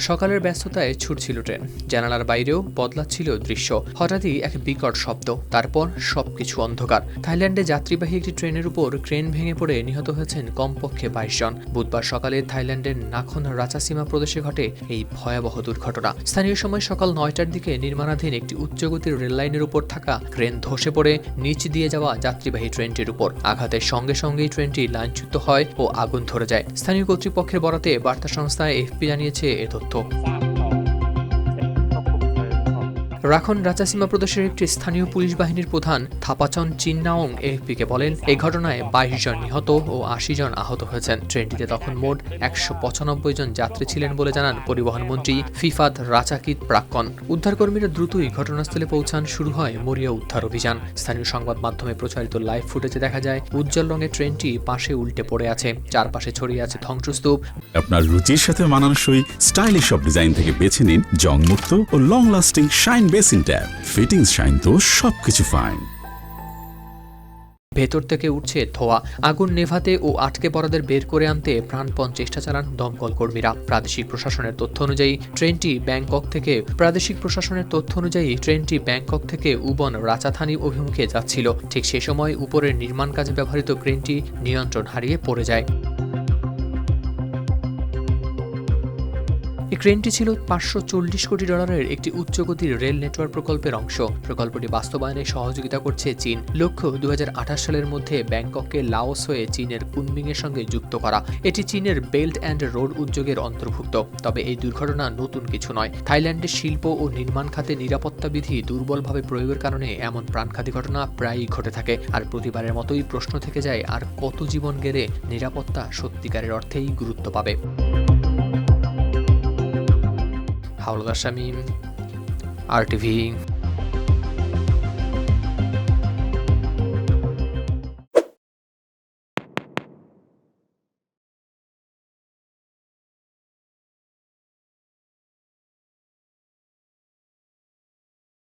সকালের ব্যস্ততায় ছুটছিল ট্রেন, জানালার বাইরেও বদলাচ্ছিল দৃশ্য। হঠাৎই এক বিকট শব্দ, তারপর সবকিছু অন্ধকার। থাইল্যান্ডে যাত্রীবাহী একটি ট্রেনের উপর ক্রেন ভেঙে পড়ে নিহত হয়েছেন কমপক্ষে 22 জন। বুধবার সকালে থাইল্যান্ডের নাখন রাচাসীমা প্রদেশে ঘটে এই ভয়াবহ দুর্ঘটনা। স্থানীয় সময় সকাল 9টার দিকে নির্মাণাধীন একটি উচ্চগতির রেললাইনের উপর থাকা ক্রেন ধসে পড়ে নিচ দিয়ে যাওয়া যাত্রীবাহী ট্রেনটির উপর। আঘাতের সঙ্গে সঙ্গেই ট্রেনটি লাইনচ্যুত হয় ও আগুন ধরে যায়। স্থানীয় কর্তৃপক্ষের বরাতে বার্তা সংস্থা এএফপি জানিয়েছে এ তথ্য। রাখন রাচাসীমা প্রদেশের একটি স্থানীয় পুলিশ বাহিনীর প্রধান থাপাচন চিন্নাওং এএফপিকে বলেন, এই ঘটনায় 22 জন নিহত ও 80 জন আহত হয়েছেন। ট্রেনটিতে তখন মোট 195 জন যাত্রী ছিলেন বলে জানান পরিবহন মন্ত্রী ফিফাদ রাচাকিত প্রাক্কন। উদ্ধারকর্মীরা দ্রুতই ঘটনাস্থলে পৌঁছান। শুরু হয় মরিয়া উদ্ধার অভিযান। স্থানীয় সংবাদ মাধ্যমে প্রচারিত লাইভ ফুটেজে দেখা যায় উজ্জ্বল রঙের ট্রেনটি পাশে উল্টে পড়ে আছে, চারপাশে ছড়িয়ে আছে ধ্বংসস্তূপ। আপনার রুচির সাথে মানানসই স্টাইলিশ সব ডিজাইন থেকে বেছে নিন জংমুক্ত ও long lasting shine basin tap. Fittings shine তো সবকিছু ফাইন। ভেতর থেকে উঠছে ধোঁয়া। আগুন নেভাতে ও আটকে পড়াদের বের করে আনতে প্রাণপণ চেষ্টা চালান দমকল কর্মীরা। প্রাদেশিক প্রশাসনের তথ্য অনুযায়ী ট্রেনটি ব্যাংকক থেকে উবন রাচাথানি অভিমুখে যাচ্ছিল। ঠিক সে সময় উপরের নির্মাণ কাজে ব্যবহৃত ক্রেনটি নিয়ন্ত্রণ হারিয়ে পড়ে যায়। এই ক্রেনটি ছিল $540 কোটি একটি উচ্চগতির রেল নেটওয়ার্ক প্রকল্পের অংশ। প্রকল্পটি বাস্তবায়নে সহযোগিতা করছে চীন। লক্ষ্য 2028 সালের মধ্যে ব্যাংকককে লাওস হয়ে চীনের কুনমিংয়ের সঙ্গে যুক্ত করা। এটি চীনের বেল্ট অ্যান্ড রোড উদ্যোগের অন্তর্ভুক্ত। তবে এই দুর্ঘটনা নতুন কিছু নয়। থাইল্যান্ডের শিল্প ও নির্মাণ খাতে নিরাপত্তা বিধি দুর্বলভাবে প্রয়োগের কারণে এমন প্রাণঘাতী ঘটনা প্রায়ই ঘটে থাকে। আর প্রতিবারের মতোই প্রশ্ন থেকে যায়, আর কত জীবন গেলে নিরাপত্তা সত্যিকারের অর্থেই গুরুত্ব পাবে। হাওলাদার শামীম, RTV।